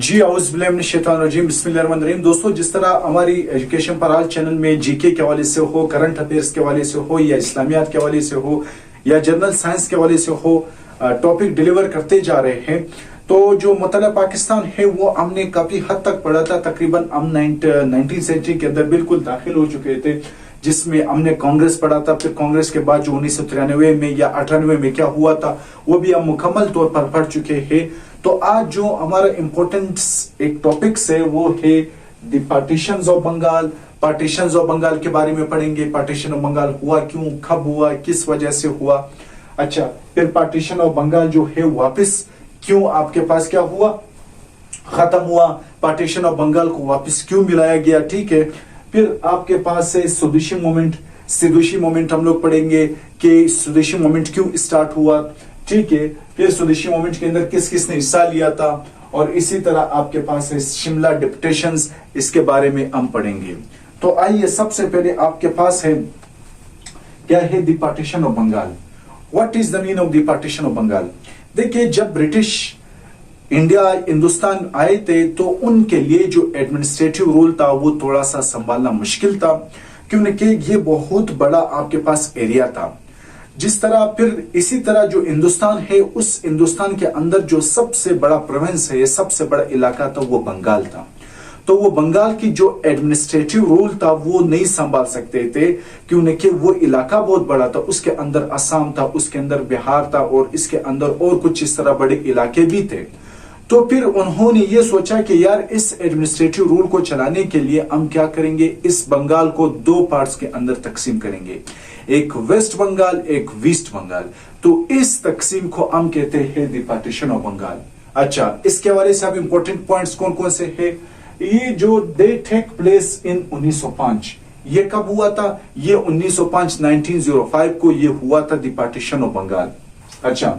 जी औज़ुबिल्लाहिमिनश्शैतानिर्रजीम बिस्मिल्लाहिर्रहमानिर्रहीम। दोस्तों, जिस तरह हमारी एजुकेशन पर हाल चैनल में जीके के हवाले से हो, करंट अफेयर्स के हवाले से हो, या इस्लामियात के हवाले से हो, या जनरल साइंस के हवाले से हो, टॉपिक डिलीवर करते जा रहे हैं। तो जो मुतल्ला पाकिस्तान है वो हमने काफी हद तक पढ़ा था। तकरीबन हम 19वीं सेंचुरी के अंदर बिल्कुल दाखिल हो चुके थे, जिसमें हमने कांग्रेस पढ़ा था। फिर कांग्रेस के बाद जो 1993 में या 98 में क्या हुआ था वो भी हम मुकम्मल तौर पर पढ़ चुके हैं। तो आज जो हमारा इम्पोर्टेंट एक टॉपिक्स है वो है the partitions of Bengal. Partitions of Bengal के बारे में पढ़ेंगे। पार्टीशन ऑफ बंगाल हुआ क्यों, कब हुआ, किस वजह से हुआ। अच्छा, फिर पार्टीशन ऑफ बंगाल जो है वापस क्यों आपके पास क्या हुआ, खत्म हुआ। पार्टीशन ऑफ बंगाल को वापस क्यों मिलाया गया, ठीक है। फिर आपके पास है स्वदेशी मूवमेंट। स्वदेशी मूवमेंट हम लोग पढ़ेंगे कि स्वदेशी मूवमेंट क्यों स्टार्ट हुआ, ठीक है। फिर स्वदेशी मूवमेंट के अंदर किस किस ने हिस्सा लिया था, और इसी तरह आपके पास है शिमला डिप्यूटेशंस, इसके बारे में हम पढ़ेंगे। तो आइए, सबसे पहले आपके पास है क्या है the partition of Bengal. What is the meaning of the partition of Bengal. देखिए, जब ब्रिटिश इंडिया हिंदुस्तान आए थे तो उनके लिए जो एडमिनिस्ट्रेटिव रूल था वो थोड़ा सा संभालना मुश्किल था, क्योंकि ये बहुत बड़ा आपके पास एरिया था। जिस तरह फिर इसी तरह जो हिंदुस्तान है, उस हिंदुस्तान के अंदर जो सबसे बड़ा प्रोविंस है, सबसे बड़ा इलाका था वो बंगाल था। तो वो बंगाल की जो एडमिनिस्ट्रेटिव रूल था वो नहीं संभाल सकते थे, क्योंकि वो इलाका बहुत बड़ा था। उसके अंदर असम था, उसके अंदर बिहार था, और इसके अंदर और कुछ इस तरह बड़े इलाके भी थे। तो फिर उन्होंने ये सोचा कि यार, इस एडमिनिस्ट्रेटिव रूल को चलाने के लिए हम क्या करेंगे, इस बंगाल को दो पार्ट्स के अंदर तकसीम करेंगे, एक वेस्ट बंगाल, एक ईस्ट बंगाल। तो इस तकसीम को हम कहते हैं द पार्टीशन ऑफ बंगाल। अच्छा, इसके हवाले से अब इंपॉर्टेंट पॉइंट्स कौन कौन से हैं। ये जो दे टेक प्लेस इन 1905, ये कब हुआ था, ये 1905 को ये हुआ था द पार्टीशन ऑफ बंगाल। अच्छा,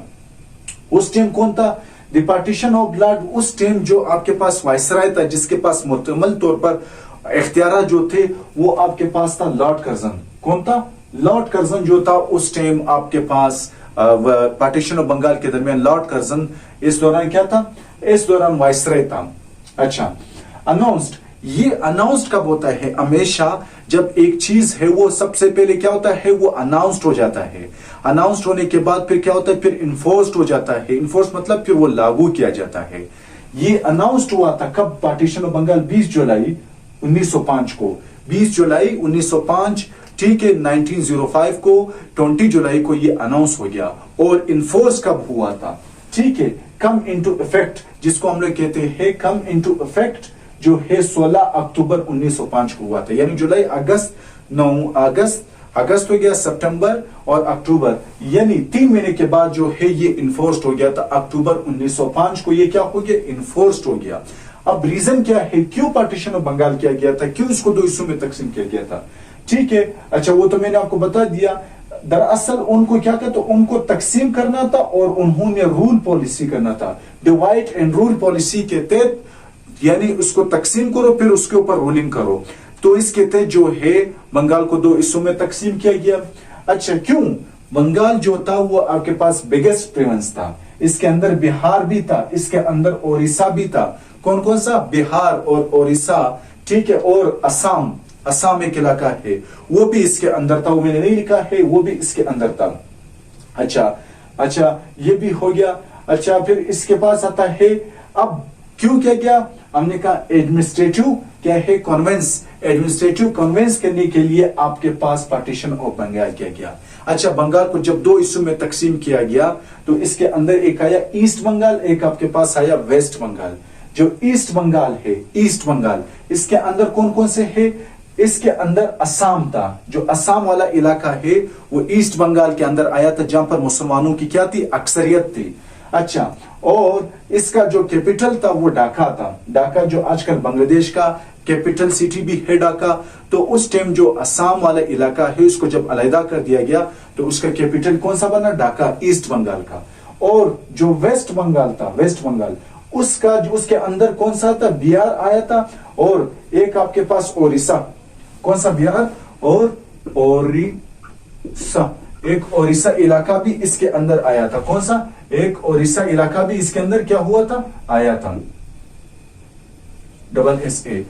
उस टाइम कौन था द पार्टीशन ऑफ ब्लड। उस टाइम जो आपके पास वायसराय था, जिसके पास मुकम्मल तौर पर इख्तियार जो थे, वो आपके पास था लॉर्ड कर्जन। कौन था, लॉर्ड कर्जन जो था उस टाइम आपके पास पार्टीशन ऑफ बंगाल के दरमियान लॉर्ड कर्जन। इस दौरान क्या था, इस दौरान वायसराय था। अच्छा, अनाउंस्ड, ये अनाउंस्ड कब होता है, हमेशा जब एक चीज है वो सबसे पहले क्या होता है, वो अनाउंस्ड हो जाता है। अनाउंस्ड होने के बाद फिर क्या होता है, फिर इन्फोर्स्ड हो जाता है। इन्फोर्स मतलब फिर वो लागू किया जाता है। ये अनाउंस्ड हुआ था कब, पार्टीशन ऑफ बंगाल 20 जुलाई 1905 को। 20 जुलाई 1905, ठीक है। 1905 को 20 जुलाई को ये अनाउंस हो गया। और इन्फोर्स कब हुआ था, ठीक है, कम इनटू इफेक्ट, जिसको हम लोग कहते हैं कम इनटू इफेक्ट, जो है 16 अक्टूबर 1905 को हुआ था। यानी जुलाई, अगस्त, 9 अगस्त हो गया, सितंबर और अक्टूबर, यानी 3 महीने के बाद जो है ये इन्फोर्स्ड हो गया था। अक्टूबर 1905 को ये क्या हो गया, इन्फोर्स्ड हो गया। अब रीजन क्या है, क्यों पार्टीशन ऑफ बंगाल किया गया था, क्यों इसको दो हिस्सों में तकसीम किया गया था, ठीक है। अच्छा, वो तो मैंने आपको बता दिया। दरअसल उनको क्या कहते, उनको तकसीम करना था और उन्होंने रूल पॉलिसी करना था, डिवाइड एंड रूल पॉलिसी के तहत, यानी उसको तकसीम करो फिर उसके ऊपर रूलिंग करो। तो इसके तहत जो है बंगाल को दो हिस्सों में तकसीम किया गया। अच्छा, क्यों, बंगाल जो था वो आपके पास बिगेस्ट प्रोविंस था। इसके अंदर बिहार भी था, इसके अंदर ओडिशा भी था। कौन कौन सा, बिहार और ओडिशा, ठीक है, और असम। असम एक इलाका है, वो भी इसके अंदर था, वो मैंने नहीं लिखा है, वो भी इसके अंदर था। अच्छा, ये भी हो गया। अच्छा, फिर इसके पास आता है, अब क्यों क्या गया, हमने कहा एडमिनिस्ट्रेटिव क्या है, कॉन्वेंस। एडमिनिस्ट्रेटिव कॉन्वेंस करने के लिए आपके पास पार्टीशन ऑफ बंगाल किया गया। अच्छा, बंगाल को जब दो हिस्सों में तकसीम किया गया तो इसके अंदर एक आया ईस्ट बंगाल, एक आपके पास आया वेस्ट बंगाल। जो ईस्ट बंगाल है, ईस्ट बंगाल, इसके अंदर कौन कौन से है, इसके अंदर असम था। जो असम वाला इलाका है वो ईस्ट बंगाल के अंदर आया था, जहां पर मुसलमानों की क्या थी, अक्सरियत थी। अच्छा, और इसका जो कैपिटल था वो ढाका था। ढाका जो आजकल बांग्लादेश का कैपिटल सिटी भी है ढाका। तो उस टाइम जो असम वाला इलाका है उसको जब अलहदा कर दिया गया तो उसका कैपिटल कौन सा बना, ढाका, ईस्ट बंगाल का। और जो वेस्ट बंगाल था, वेस्ट बंगाल, उसका जो उसके अंदर कौन सा था, बिहार आया था। और एक आपके पास ओडिशा, कौन सा, बिहार और ओडिशा, एक ओडिशा इलाका भी इसके अंदर आया था। कौन सा, एक ओडिशा इलाका भी इसके अंदर क्या हुआ था, आया था। BRSA।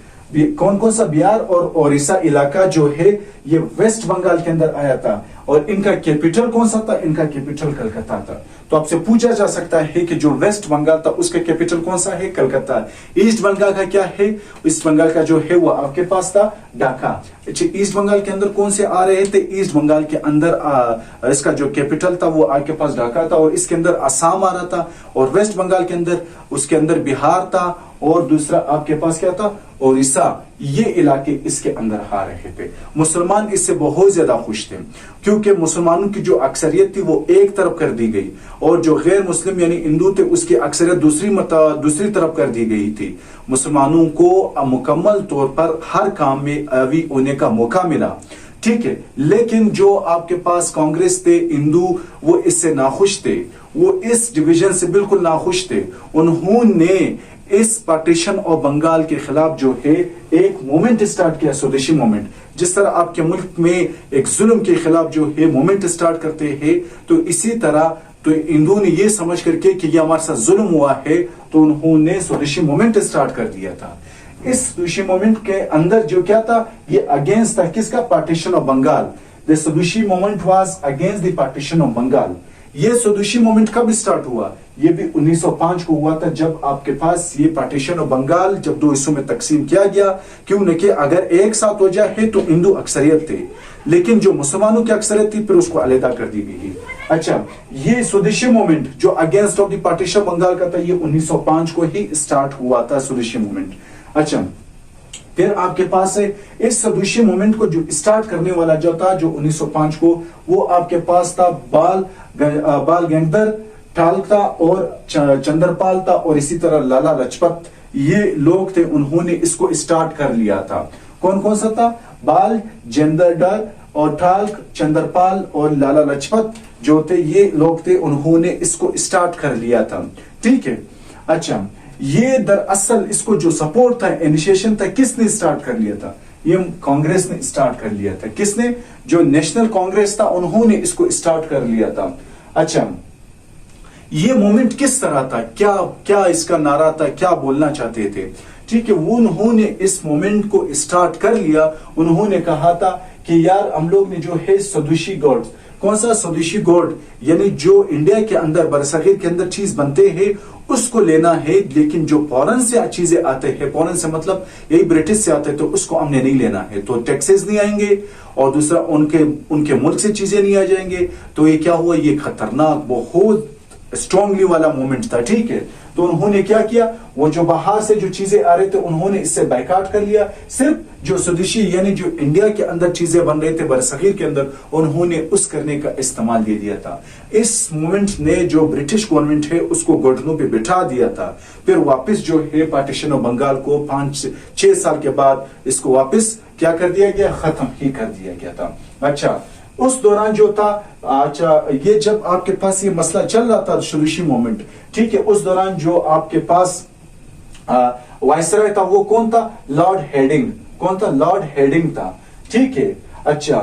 कौन कौन सा बिहार और ओडिशा इलाका जो है ये वेस्ट बंगाल के अंदर आया था, और इनका कैपिटल कौन सा था? इनका कैपिटल कलकत्ता था। तो आपसे पूछा जा सकता है कि जो वेस्ट बंगाल था उसका कैपिटल कौन सा है? कलकत्ता। ईस्ट बंगाल का क्या है? ईस्ट बंगाल का जो है वो आपके पास था ढाका। ईस्ट बंगाल के अंदर कौन से आ रहे थे? ईस्ट बंगाल के अंदर इसका जो कैपिटल था वो आपके पास ढाका था, और इसके अंदर असम आ रहा था, और वेस्ट बंगाल के अंदर उसके अंदर बिहार था, और दूसरा आपके पास क्या था? ओडिशा। ये इलाके इसके अंदर आ रहे थे। मुसलमान इससे बहुत ज्यादा खुश थे, क्योंकि मुसलमानों की जो अक्सरियत थी वो एक तरफ कर दी गई, और जो गैर मुस्लिम यानी हिंदू थे उसकी अक्सरियत दूसरी तरफ कर दी गई थी। मुसलमानों को मुकम्मल तौर पर हर काम में आवी होने का मौका मिला, ठीक है। लेकिन जो आपके पास कांग्रेस थे, हिंदू, वो इससे नाखुश थे, वो इस डिवीजन से बिल्कुल नाखुश थे। उन्होंने इस पार्टीशन ऑफ बंगाल के खिलाफ जो है एक मूवमेंट स्टार्ट किया, स्वदेशी मूवमेंट। जिस तरह आपके मुल्क में एक जुल्म के खिलाफ जो है मूवमेंट स्टार्ट करते हैं, तो इसी तरह तो हिंदू ने ये समझ करके कि ये हमारे साथ जुल्म हुआ है, तो उन्होंने स्वदेशी मूवमेंट स्टार्ट कर दिया था। इस स्वदेशी मूवमेंट के अंदर जो क्या था, ये अगेंस्ट था किसका? Partition of Bengal. The swadeshi movement was against the partition of Bengal. ये स्वदेशी मूवमेंट कब स्टार्ट हुआ? ये भी 1905 को हुआ था, जब आपके पास ये पार्टीशन ऑफ बंगाल जब दो हिस्सों में तकसीम किया गया। क्यों न कि अगर एक साथ हो जाए तो हिंदू अक्सरियत थे, लेकिन जो मुसलमानों की अक्सरियत थी फिर उसको अलहदा कर दी गई। अच्छा, ये स्वदेशी मूवमेंट जो against of the partition Bengal का था, ये 1905 को ही स्टार्ट हुआ था स्वदेशी मूवमेंट। अच्छा, फिर आपके पास है इस स्वदेशी मूवमेंट को जो स्टार्ट करने वाला जो था, जो 1905 को, वो आपके पास था बाल गंगाधर तिलक था, और चंद्रपाल था, और इसी तरह लाला लाजपत, ये लोग थे, उन्होंने इसको स्टार्ट कर लिया था। कौन कौन सा था? बाल गंगाधर और तिलक, चंद्रपाल और लाला लाजपत जो थे, ये लोग थे, उन्होंने इसको स्टार्ट कर लिया था, ठीक है। अच्छा, ये दरअसल इसको जो सपोर्ट था, इनिशिएशन था, किसने स्टार्ट कर लिया था? ये कांग्रेस ने स्टार्ट कर लिया था। किसने? जो नेशनल कांग्रेस था, उन्होंने इसको स्टार्ट कर लिया था। अच्छा, ये मूवमेंट किस तरह था? क्या क्या इसका नारा था? क्या बोलना चाहते थे? ठीक है, वो उन्होंने इस मूवमेंट को स्टार्ट कर लिया। उन्होंने कहा था कि यार हम लोग ने जो है स्वदेशी गॉड, कौन सा स्वदेशी गॉड, यानी जो इंडिया के अंदर बरसगीर के अंदर चीज बनते हैं उसको लेना है, लेकिन जो फॉरेन से चीजें आते हैं, फॉरेन से मतलब यही ब्रिटिश से आते हैं, तो उसको हमने नहीं लेना है। तो टैक्सेस नहीं आएंगे, और दूसरा उनके मुल्क से चीजें नहीं आ जाएंगे। तो ये क्या हुआ? ये खतरनाक बहुत स्ट्रांगली वाला मूवमेंट था, ठीक है। तो उन्होंने क्या किया? वो जो बाहर से जो चीजें आ रहे थे उन्होंने इससे बाइकाट कर लिया। सिर्फ जो स्वदेशी यानी जो इंडिया के अंदर चीजें बन रहे थे बरसगीर के अंदर, उन्होंने उस करने का इस्तेमाल दे दिया था। इस मूवमेंट ने जो ब्रिटिश गवर्नमेंट है उसको घुटनों पे बिठा दिया था। फिर वापस जो है पार्टीशन ऑफ बंगाल को 5-6 साल के बाद इसको वापस क्या कर दिया गया? खत्म ही कर दिया गया था। अच्छा, उस दौरान जो था, अच्छा, ये जब आपके पास ये मसला चल रहा था स्वदेशी मूवमेंट, ठीक है, उस दौरान जो आपके पास वायसराय था वो कौन था? Lord heading. कौन था? लॉर्ड हेडिंग था, ठीक है। अच्छा,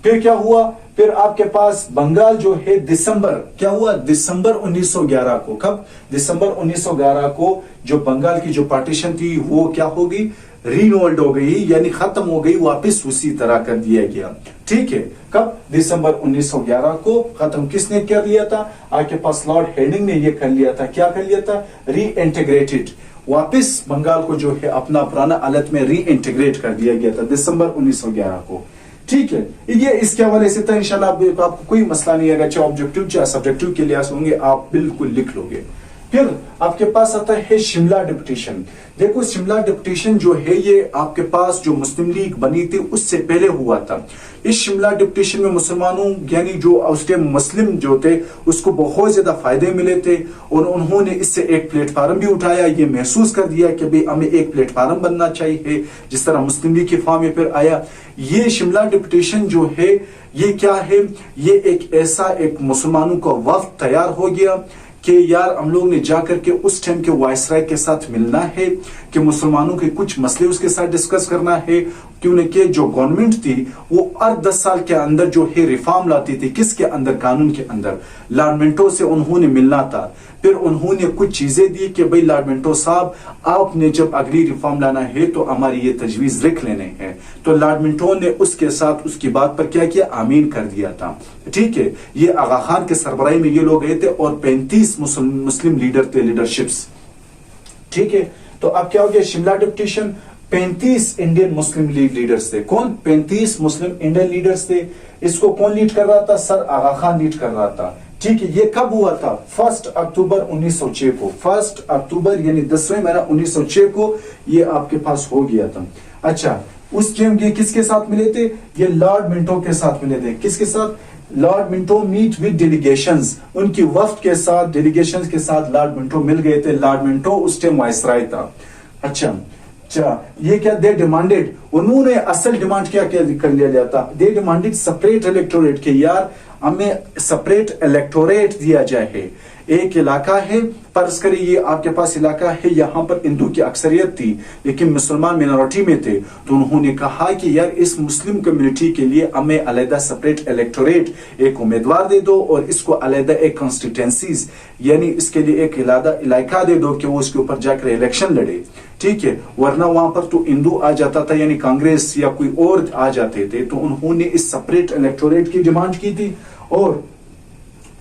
फिर क्या हुआ? फिर आपके पास बंगाल जो है दिसंबर, क्या हुआ? दिसंबर 1911 को, कब? दिसंबर 1911 को जो बंगाल की जो पार्टीशन थी वो क्या होगी? रिनोल्ड हो गई, यानी खत्म हो गई, वापस उसी तरह कर दिया गया, ठीक है। कब? दिसंबर 1911 को खत्म किसने कर लिया था? आपके पास लॉर्ड हेडिंग ने ये कर लिया था। क्या कर लिया था? री इंटीग्रेटेड, वापस बंगाल को जो है अपना पुराना हालत में री इंटीग्रेट कर दिया गया था दिसंबर 1911 को, ठीक है। ये इसके हवाले से था। इंशाल्लाह आपको कोई मसला नहीं है, चाहे ऑब्जेक्टिव चाहे सब्जेक्टिव के लिहाज होंगे, आप बिल्कुल लिख लोगे। फिर आपके पास आता है शिमला डिप्यूटेशन। देखो, शिमला डिप्यूटेशन जो है ये आपके पास जो मुस्लिम लीग बनी थी उससे पहले हुआ था। इस शिमला डिप्यूटेशन में मुसलमानों यानी जो उस टाइम मुस्लिम जो थे उसको बहुत ज्यादा फायदे मिले थे, और उन्होंने इससे एक प्लेटफार्म भी उठाया। ये महसूस कर दिया कि भाई हमें एक प्लेटफार्म बनना चाहिए, जिस तरह मुस्लिम लीग के फॉर्म में फिर आया। ये शिमला डिप्यूटेशन जो है ये क्या है? ये एक ऐसा एक मुसलमानों का वफ्द तैयार हो गया कि यार हम लोग ने जाकर के उस टाइम के वायसराय के साथ मिलना है कि मुसलमानों के कुछ मसले उसके साथ डिस्कस करना है, क्योंकि जो गवर्नमेंट थी वो हर 10 साल के अंदर जो है रिफॉर्म लाती थी। किसके अंदर? कानून के अंदर। लॉर्ड मिंटो से उन्होंने मिलना था, फिर उन्होंने कुछ चीजें दी कि भाई लॉर्ड मिंटो साहब, आपने जब अगली रिफॉर्म लाना है तो हमारी ये तजवीज लिख लेने हैं। तो लॉर्ड मिंटो ने उसके साथ उसकी बात पर क्या किया? आमीन कर दिया था। ठीक है, ये आगा खान के सरबराही में ये लोग गए थे और 35 मुस्लिम लीडर थे, लीडरशिप्स। ठीक है, तो अब क्या हो गया? Shimla deputation 35 Indian Muslim League leaders थे। कौन? 35 मुस्लिम इंडियन लीडर्स थे। इसको कौन लीड कर रहा था? सर आगा खान लीड कर रहा था। ठीक है, ये कब हुआ था? 1 अक्टूबर 1906 को। 1 अक्टूबर यानी 10वें महीना 1906 को ये आपके पास हो गया था। अच्छा, उस टाइम ये किसके साथ मिले थे? ये लॉर्ड मिंटो के साथ मिले थे। किसके साथ? Lord Minto meet with delegations, उनकी वफ्द के साथ, डेलीगेशंस के साथ लॉर्ड मिंटो मिल गए थे। लॉर्ड मिंटो उस टाइम वाइसराय था। अच्छा, ये क्या दे डिमांडेड? उन्होंने असल डिमांड क्या क्या कर लिया जाता? दे डिमांडेड सेपरेट इलेक्टोरेट के, यार हमें सेपरेट इलेक्टोरेट दिया जाए। एक इलाका है, फर्ज करिए ये आपके पास इलाका है, यहाँ पर हिंदू की अक्सरियत थी लेकिन मुसलमान मिनोरिटी में थे, तो उन्होंने कहा कि यार इस मुस्लिम कम्युनिटी के लिए हमें अलग सेपरेट इलेक्टोरेट, एक उम्मीदवार दे दो और इसको अलग एक कॉन्स्टिट्यूंसीज यानी इसके लिए एक इलाका दे दो कि वो उसके ऊपर जाकर इलेक्शन लड़े। ठीक है, वरना वहां पर तो हिंदू आ जाता था यानी कांग्रेस या कोई और आ जाते थे। तो उन्होंने इस सेपरेट इलेक्टोरेट की डिमांड की थी और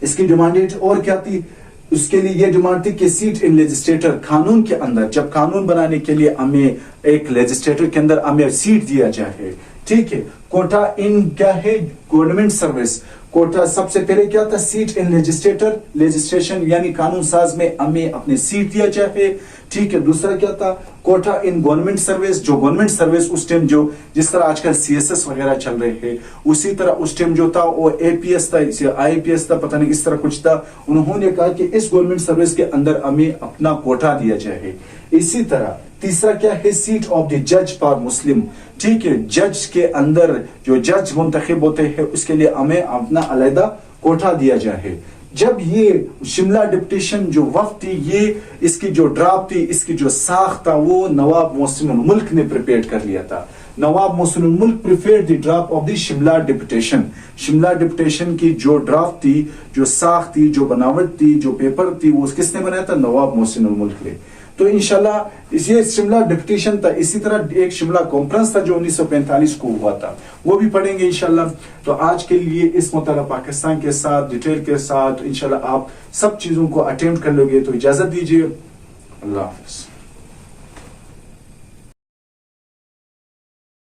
इसकी डिमांड और क्या थी? उसके लिए यह डिमांड थी कि सीट इन लेजिस्लेटर, कानून के अंदर जब कानून बनाने के लिए हमें एक लेजिस्लेटर के अंदर हमें सीट दिया जाए। ठीक है, कोटा इन क्या है? Government service. कोटा सबसे पहले क्या था? सीट इन लेजिस्लेटर, लेजिस्लेशन यानी कानून साज में हमें अपनी सीट दिया जाए। ठीक है, दूसरा क्या था? कोटा इन गवर्नमेंट सर्विस, जो गवर्नमेंट सर्विस उस टाइम जो जिस तरह आजकल CSS वगैरह चल रहे हैं उसी तरह उस टाइम जो था वो APS था, IAPS था, पता नहीं इस तरह कुछ था। उन्होंने कहा कि इस गवर्नमेंट सर्विस के अंदर हमें अपना कोटा दिया जाए। इसी तरह तीसरा क्या है? सीट ऑफ द जज फॉर मुस्लिम। ठीक है, जज के अंदर जो जज मुंतखब होते हैं उसके लिए हमें अपना अलग कोटा दिया जाए। जब ये शिमला डिप्टेशन जो वक्त थी, ये इसकी जो ड्राफ्ट थी, इसकी जो साख था, वो नवाब मोहसिन उल मुल्क ने प्रिपेयर कर लिया था। नवाब Mohsin ul Mulk prepared the draft of the Shimla deputation. Shimla deputation की जो ड्राफ्ट थी, जो साख थी, जो बनावट थी, जो पेपर थी, वो किसने बनाया था? नवाब मोहसिन उल मुल्क ने। तो इंशाल्लाह ये शिमला डिप्टेशन था। इसी तरह एक शिमला कॉन्फ्रेंस था जो 1945 को हुआ था, वो भी पढ़ेंगे इंशाल्लाह। तो आज के लिए इस मुताला पाकिस्तान के साथ डिटेल के साथ इंशाल्लाह आप सब चीजों को अटेम्प्ट कर लोगे, तो इजाजत दीजिए। अल्लाह हाफिज।